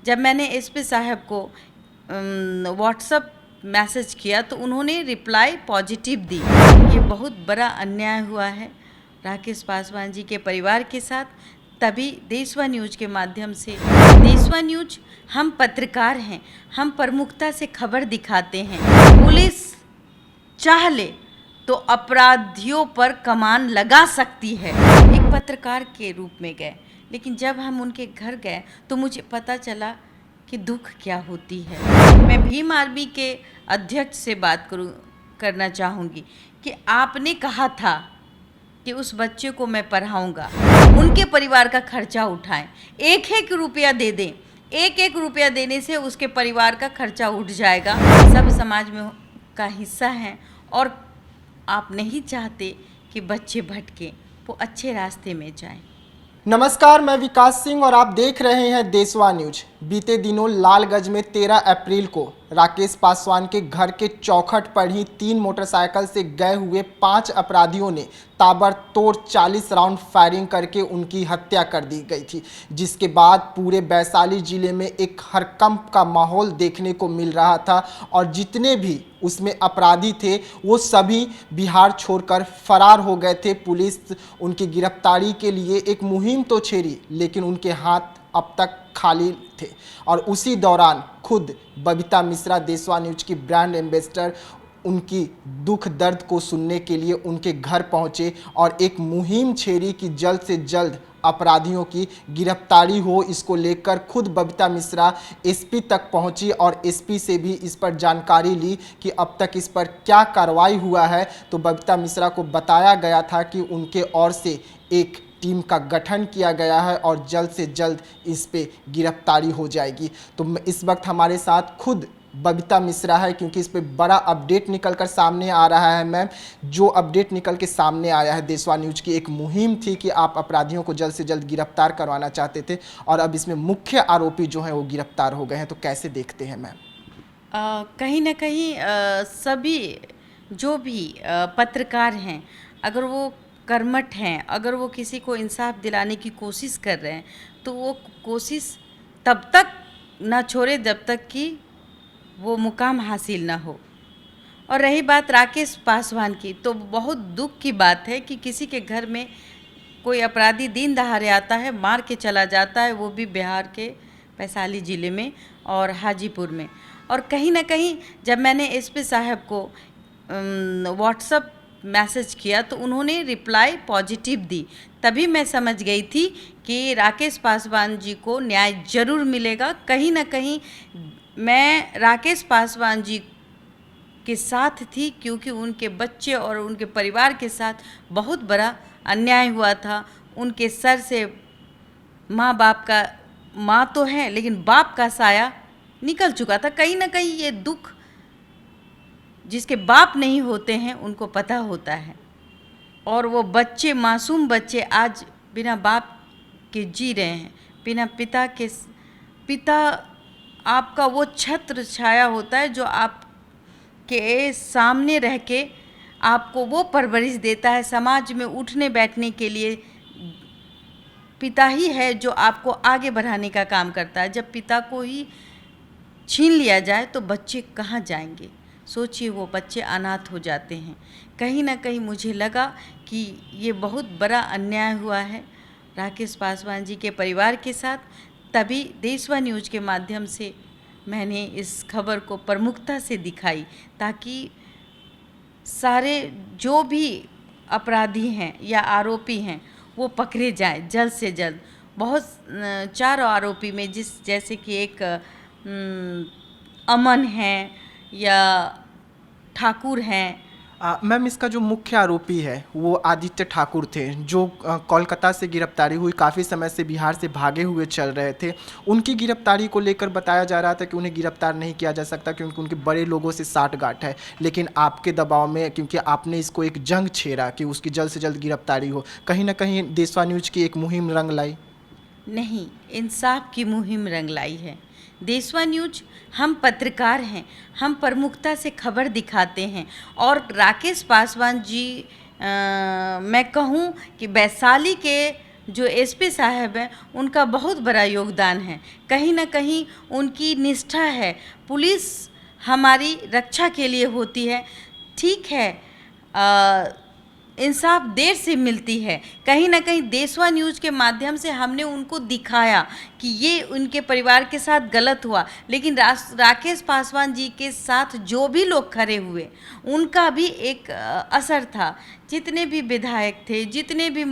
जब मैंने एसपी साहब को व्हाट्सएप मैसेज किया तो उन्होंने रिप्लाई पॉजिटिव दी। ये बहुत बड़ा अन्याय हुआ है राकेश पासवान जी के परिवार के साथ। तभी देशवा न्यूज़ के माध्यम से, देशवा न्यूज़ हम पत्रकार हैं, हम प्रमुखता से खबर दिखाते हैं। पुलिस चाह ले तो अपराधियों पर कमान लगा सकती है। एक पत्रकार के रूप में गए, लेकिन जब हम उनके घर गए तो मुझे पता चला कि दुख क्या होती है। मैं भीम आर्मी के अध्यक्ष से बात करना चाहूँगी कि आपने कहा था कि उस बच्चे को मैं पढ़ाऊँगा, उनके परिवार का खर्चा उठाएं, एक एक रुपया दे दें। एक एक रुपया देने से उसके परिवार का खर्चा उठ जाएगा। सब समाज में का हिस्सा हैं और आप नहीं चाहते कि बच्चे भटके, वो अच्छे रास्ते में जाएं। नमस्कार, मैं विकास सिंह और आप देख रहे हैं देशवा न्यूज। बीते दिनों लालगंज में 13 अप्रैल को राकेश पासवान के घर के चौखट पर ही 3 मोटरसाइकिल से गए हुए 5 अपराधियों ने ताबड़तोड़ 40 राउंड फायरिंग करके उनकी हत्या कर दी गई थी, जिसके बाद पूरे वैशाली जिले में एक हड़कंप का माहौल देखने को मिल रहा था और जितने भी उसमें अपराधी थे वो सभी बिहार छोड़कर फरार हो गए थे। पुलिस उनकी गिरफ्तारी के लिए एक मुहिम तो छेड़ी, लेकिन उनके हाथ अब तक खाली थे। और उसी दौरान खुद बबीता मिश्रा, देशवा न्यूज की ब्रांड एम्बेसडर, उनकी दुख दर्द को सुनने के लिए उनके घर पहुंचे और एक मुहिम छेड़ी कि जल्द से जल्द अपराधियों की गिरफ्तारी हो। इसको लेकर खुद बबीता मिश्रा एसपी तक पहुंची और एसपी से भी इस पर जानकारी ली कि अब तक इस पर क्या कार्रवाई हुआ है। तो बबीता मिश्रा को बताया गया था कि उनके ओर से एक टीम का गठन किया गया है और जल्द से जल्द इस पे गिरफ्तारी हो जाएगी। तो इस वक्त हमारे साथ खुद बबीता मिश्रा है, क्योंकि इस पे बड़ा अपडेट निकल कर सामने आ रहा है। मैम, जो अपडेट निकल के सामने आया है, देशवा न्यूज की एक मुहिम थी कि आप अपराधियों को जल्द से जल्द गिरफ्तार करवाना चाहते थे और अब इसमें मुख्य आरोपी जो हैं वो गिरफ्तार हो गए हैं, तो कैसे देखते हैं मैम? कहीं ना कहीं सभी जो भी पत्रकार हैं, अगर वो कर्मठ हैं, अगर वो किसी को इंसाफ दिलाने की कोशिश कर रहे हैं, तो वो कोशिश तब तक ना छोड़े जब तक कि वो मुकाम हासिल ना हो। और रही बात राकेश पासवान की, तो बहुत दुख की बात है कि किसी के घर में कोई अपराधी दिन दहाड़े आता है, मार के चला जाता है, वो भी बिहार के वैशाली ज़िले में और हाजीपुर में। और कहीं ना कहीं जब मैंने एसपी साहब को व्हाट्सएप मैसेज किया तो उन्होंने रिप्लाई पॉजिटिव दी। तभी मैं समझ गई थी कि राकेश पासवान जी को न्याय जरूर मिलेगा। कहीं ना कहीं मैं राकेश पासवान जी के साथ थी, क्योंकि उनके बच्चे और उनके परिवार के साथ बहुत बड़ा अन्याय हुआ था। उनके सर से माँ तो है, लेकिन बाप का साया निकल चुका था। कहीं ना कहीं ये दुख जिसके बाप नहीं होते हैं उनको पता होता है। और वो बच्चे, मासूम बच्चे आज बिना बाप के जी रहे हैं, बिना पिता के। पिता आपका वो छत्र छाया होता है जो आपके सामने रह के आपको वो परवरिश देता है। समाज में उठने बैठने के लिए पिता ही है जो आपको आगे बढ़ाने का काम करता है। जब पिता को ही छीन लिया जाए तो बच्चे कहाँ जाएंगे? सोचिए, वो बच्चे अनाथ हो जाते हैं। कहीं ना कहीं मुझे लगा कि ये बहुत बड़ा अन्याय हुआ है राकेश पासवान जी के परिवार के साथ। तभी देशवा न्यूज़ के माध्यम से मैंने इस खबर को प्रमुखता से दिखाई, ताकि सारे जो भी अपराधी हैं या आरोपी हैं वो पकड़े जाएं जल्द से जल्द। बहुत 4 आरोपी में जैसे कि एक अमन हैं या ठाकुर हैं। मैम, इसका जो मुख्य आरोपी है वो आदित्य ठाकुर थे, जो कोलकाता से गिरफ्तारी हुई, काफ़ी समय से बिहार से भागे हुए चल रहे थे। उनकी गिरफ्तारी को लेकर बताया जा रहा था कि उन्हें गिरफ्तार नहीं किया जा सकता क्योंकि उनके बड़े लोगों से साठगांठ है। लेकिन आपके दबाव में, क्योंकि आपने इसको एक जंग छेड़ा कि उसकी जल्द से जल्द गिरफ्तारी हो, कहीं ना कहीं देशवा न्यूज की एक मुहिम रंग लाई। नहीं, इंसाफ की मुहिम रंग लाई है। देशवा न्यूज हम पत्रकार हैं, हम प्रमुखता से खबर दिखाते हैं। और राकेश पासवान जी मैं कहूँ कि वैशाली के जो एसपी साहब हैं उनका बहुत बड़ा योगदान है। कहीं ना कहीं उनकी निष्ठा है। पुलिस हमारी रक्षा के लिए होती है, ठीक है, इंसाफ देर से मिलती है। कहीं ना कहीं देशवा न्यूज़ के माध्यम से हमने उनको दिखाया कि ये उनके परिवार के साथ गलत हुआ, लेकिन राकेश पासवान जी के साथ जो भी लोग खड़े हुए उनका भी एक असर था। जितने भी विधायक थे, जितने भी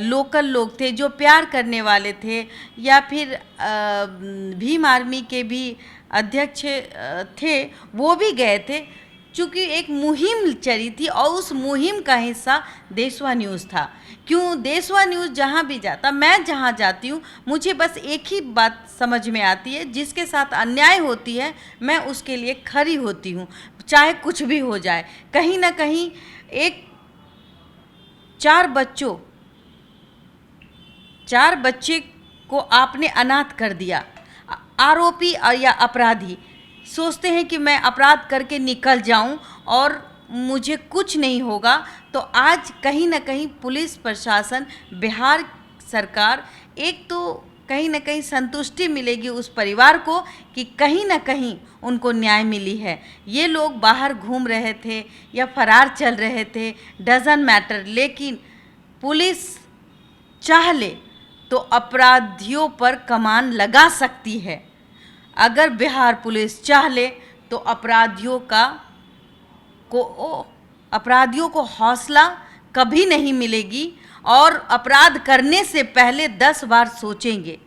लोकल लोग थे जो प्यार करने वाले थे, या फिर भीम आर्मी के भी अध्यक्ष थे, वो भी गए थे, चूँकि एक मुहिम चली थी और उस मुहिम का हिस्सा देशवा न्यूज़ था। क्यों देशवा न्यूज़ जहाँ भी जाता, मैं जहाँ जाती हूँ, मुझे बस एक ही बात समझ में आती है, जिसके साथ अन्याय होती है मैं उसके लिए खड़ी होती हूँ, चाहे कुछ भी हो जाए। कहीं ना कहीं एक चार बच्चे को आपने अनाथ कर दिया। आरोपी या अपराधी सोचते हैं कि मैं अपराध करके निकल जाऊं और मुझे कुछ नहीं होगा। तो आज कहीं ना कहीं पुलिस प्रशासन, बिहार सरकार, एक तो कहीं ना कहीं संतुष्टि मिलेगी उस परिवार को कि कहीं ना कहीं उनको न्याय मिली है। ये लोग बाहर घूम रहे थे या फरार चल रहे थे, डजंट मैटर, लेकिन पुलिस चाह ले तो अपराधियों पर कमान लगा सकती है। अगर बिहार पुलिस चाह ले तो अपराधियों को हौसला कभी नहीं मिलेगी और अपराध करने से पहले 10 बार सोचेंगे,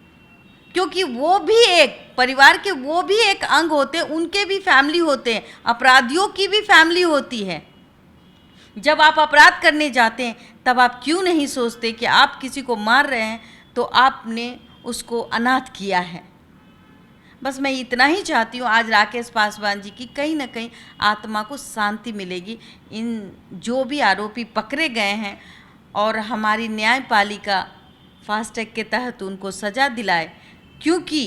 क्योंकि वो भी एक परिवार के वो भी एक अंग होते हैं, उनके भी फैमिली होते हैं, अपराधियों की भी फैमिली होती है। जब आप अपराध करने जाते हैं तब आप क्यों नहीं सोचते कि आप किसी को मार रहे हैं तो आपने उसको अनाथ किया है। बस मैं इतना ही चाहती हूँ आज राकेश पासवान जी की कहीं ना कहीं आत्मा को शांति मिलेगी। इन जो भी आरोपी पकड़े गए हैं और हमारी न्यायपालिका फास्ट ट्रैक के तहत उनको सज़ा दिलाए, क्योंकि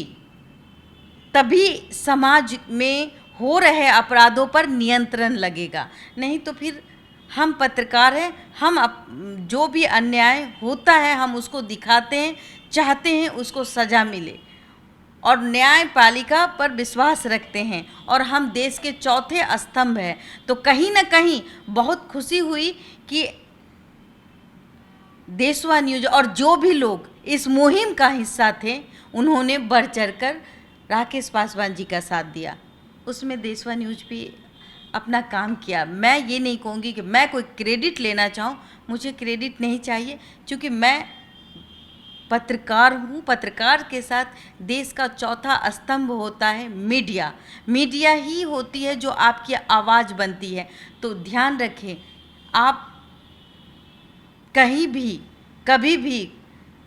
तभी समाज में हो रहे अपराधों पर नियंत्रण लगेगा। नहीं तो फिर हम पत्रकार हैं, हम जो भी अन्याय होता है हम उसको दिखाते हैं, चाहते हैं उसको सज़ा मिले और न्यायपालिका पर विश्वास रखते हैं, और हम देश के चौथे स्तंभ हैं। तो कहीं ना कहीं बहुत खुशी हुई कि देशवा न्यूज़ और जो भी लोग इस मुहिम का हिस्सा थे उन्होंने बढ़ चढ़कर राकेश पासवान जी का साथ दिया। उसमें देशवा न्यूज़ भी अपना काम किया। मैं ये नहीं कहूँगी कि मैं कोई क्रेडिट लेना चाहूँ, मुझे क्रेडिट नहीं चाहिए, क्योंकि मैं पत्रकार हूँ। पत्रकार के साथ देश का चौथा स्तंभ होता है मीडिया। मीडिया ही होती है जो आपकी आवाज़ बनती है। तो ध्यान रखें, आप कहीं भी कभी भी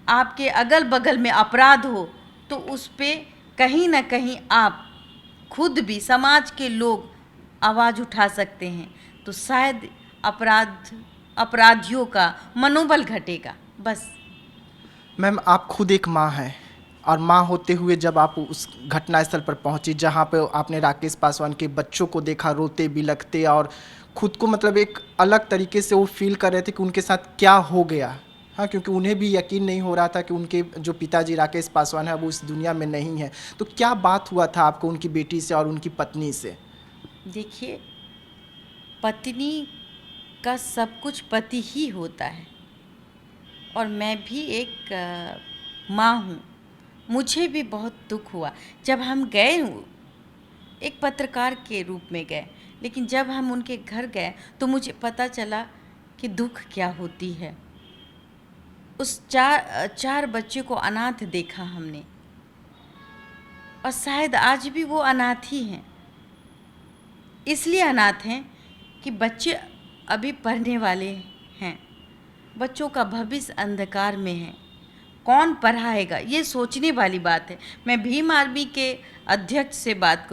आपके अगल बगल में अपराध हो तो उस पे कहीं ना कहीं आप खुद भी, समाज के लोग आवाज़ उठा सकते हैं, तो शायद अपराधियों का मनोबल घटेगा। बस मैम, आप खुद एक माँ हैं और माँ होते हुए जब आप उस घटनास्थल पर पहुंची जहां पे आपने राकेश पासवान के बच्चों को देखा रोते बिलखते, और खुद को मतलब एक अलग तरीके से वो फील कर रहे थे कि उनके साथ क्या हो गया। हाँ, क्योंकि उन्हें भी यकीन नहीं हो रहा था कि उनके जो पिताजी राकेश पासवान है वो इस दुनिया में नहीं है। तो क्या बात हुआ था आपको उनकी बेटी से और उनकी पत्नी से? देखिए, पत्नी का सब कुछ पति ही होता है और मैं भी एक माँ हूँ। मुझे भी बहुत दुख हुआ जब हम गए, एक पत्रकार के रूप में गए, लेकिन जब हम उनके घर गए तो मुझे पता चला कि दुख क्या होती है। उस चार बच्चे को अनाथ देखा हमने, और शायद आज भी वो अनाथ ही हैं। इसलिए अनाथ हैं कि बच्चे अभी पढ़ने वाले हैं, बच्चों का भविष्य अंधकार में है, कौन पढ़ाएगा, ये सोचने वाली बात है। मैं भीम आर्मी के अध्यक्ष से बात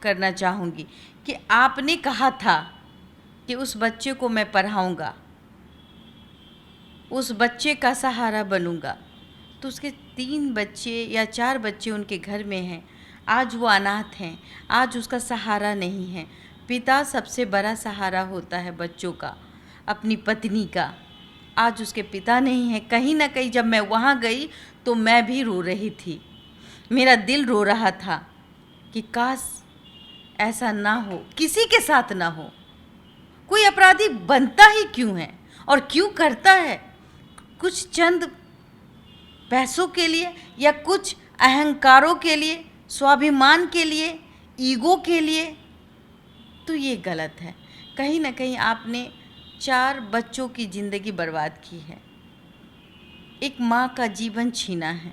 करना चाहूँगी कि आपने कहा था कि उस बच्चे को मैं पढ़ाऊँगा, उस बच्चे का सहारा बनूँगा, तो उसके 3 बच्चे या 4 बच्चे उनके घर में हैं। आज वो अनाथ हैं, आज उसका सहारा नहीं है। पिता सबसे बड़ा सहारा होता है बच्चों का, अपनी पत्नी का। आज उसके पिता नहीं है। कहीं ना कहीं जब मैं वहाँ गई तो मैं भी रो रही थी, मेरा दिल रो रहा था कि काश ऐसा ना हो, किसी के साथ ना हो। कोई अपराधी बनता ही क्यों है और क्यों करता है? कुछ चंद पैसों के लिए या कुछ अहंकारों के लिए, स्वाभिमान के लिए, ईगो के लिए, तो ये गलत है। कहीं ना कहीं आपने 4 बच्चों की ज़िंदगी बर्बाद की है, एक माँ का जीवन छीना है,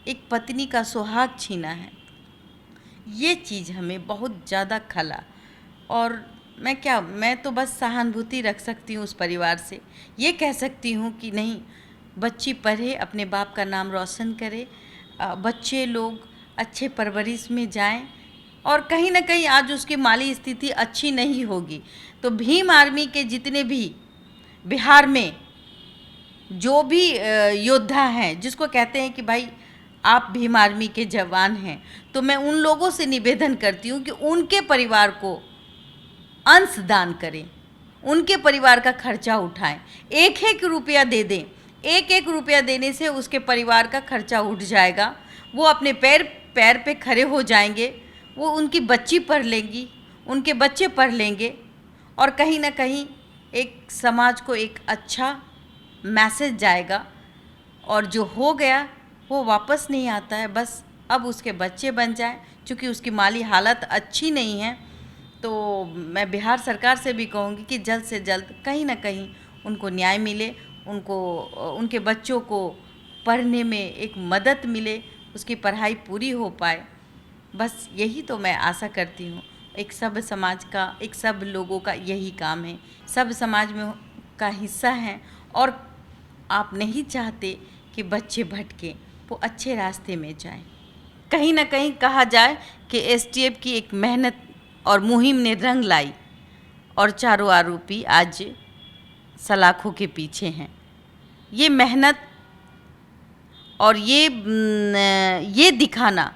एक पत्नी का सुहाग छीना है। ये चीज़ हमें बहुत ज़्यादा खला। और मैं तो बस सहानुभूति रख सकती हूँ उस परिवार से। ये कह सकती हूँ कि नहीं, बच्ची पढ़े, अपने बाप का नाम रोशन करे, बच्चे लोग अच्छे परवरिश में जाएं। और कहीं ना कहीं आज उसकी माली स्थिति अच्छी नहीं होगी तो भीम आर्मी के जितने भी बिहार में जो भी योद्धा हैं, जिसको कहते हैं कि भाई आप भीम आर्मी के जवान हैं, तो मैं उन लोगों से निवेदन करती हूँ कि उनके परिवार को अंश दान करें, उनके परिवार का खर्चा उठाएं, 1-1 रुपया दे दें। 1-1 रुपया देने से उसके परिवार का खर्चा उठ जाएगा, वो अपने पैर पे खड़े हो जाएंगे, वो उनकी बच्ची पढ़ लेंगी, उनके बच्चे पढ़ लेंगे और कहीं ना कहीं एक समाज को एक अच्छा मैसेज जाएगा। और जो हो गया वो वापस नहीं आता है, बस अब उसके बच्चे बन जाएं। चूँकि उसकी माली हालत अच्छी नहीं है तो मैं बिहार सरकार से भी कहूँगी कि जल्द से जल्द कहीं ना कहीं उनको न्याय मिले, उनको उनके बच्चों को पढ़ने में एक मदद मिले, उसकी पढ़ाई पूरी हो पाए। बस यही तो मैं आशा करती हूँ। एक सब समाज का, एक सब लोगों का यही काम है, सब समाज में का हिस्सा हैं और आप नहीं चाहते कि बच्चे भटके, वो अच्छे रास्ते में जाएं। कहीं ना कहीं कहा जाए कि एसटीएफ की एक मेहनत और मुहिम ने रंग लाई और चारों आरोपी आज सलाखों के पीछे हैं। ये मेहनत और ये दिखाना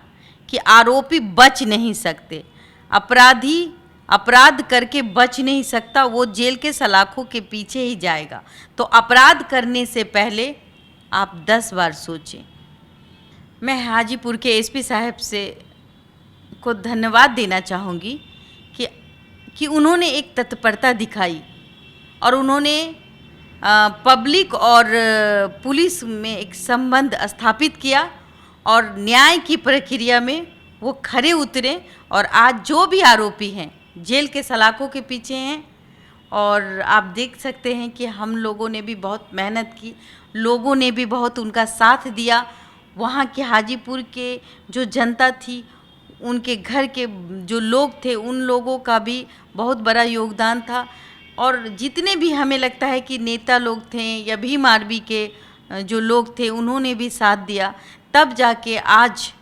कि आरोपी बच नहीं सकते, अपराधी अपराध करके बच नहीं सकता, वो जेल के सलाखों के पीछे ही जाएगा। तो अपराध करने से पहले आप 10 बार सोचें। मैं हाजीपुर के एसपी साहब से को धन्यवाद देना चाहूँगी कि उन्होंने एक तत्परता दिखाई और उन्होंने पब्लिक और पुलिस में एक संबंध स्थापित किया और न्याय की प्रक्रिया में वो खरे उतरे और आज जो भी आरोपी हैं जेल के सलाखों के पीछे हैं। और आप देख सकते हैं कि हम लोगों ने भी बहुत मेहनत की, लोगों ने भी बहुत उनका साथ दिया। वहाँ के हाजीपुर के जो जनता थी, उनके घर के जो लोग थे, उन लोगों का भी बहुत बड़ा योगदान था। और जितने भी हमें लगता है कि नेता लोग थे या भीम आर्मी के जो लोग थे, उन्होंने भी साथ दिया, तब जाके आज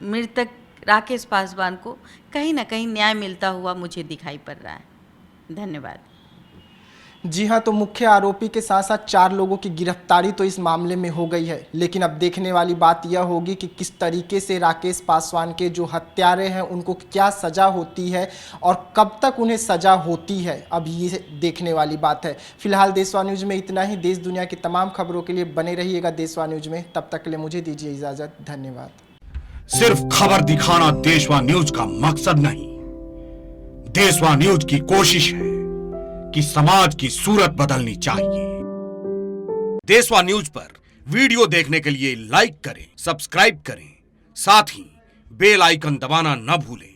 मृतक राकेश पासवान को कहीं ना कहीं न्याय मिलता हुआ मुझे दिखाई पड़ रहा है। धन्यवाद। जी हाँ, तो मुख्य आरोपी के साथ साथ 4 लोगों की गिरफ्तारी तो इस मामले में हो गई है, लेकिन अब देखने वाली बात यह होगी कि किस तरीके से राकेश पासवान के जो हत्यारे हैं उनको क्या सज़ा होती है और कब तक उन्हें सज़ा होती है, अब ये देखने वाली बात है। फिलहाल देशवा न्यूज़ में इतना ही। देश दुनिया की तमाम खबरों के लिए बने रहिएगा देशवा न्यूज़ में। तब तक के लिए मुझे दीजिए इजाज़त। धन्यवाद। सिर्फ खबर दिखाना देशवा न्यूज का मकसद नहीं, देशवा न्यूज की कोशिश है कि समाज की सूरत बदलनी चाहिए। देशवा न्यूज पर वीडियो देखने के लिए लाइक करें, सब्सक्राइब करें, साथ ही बेल आइकन दबाना न भूलें।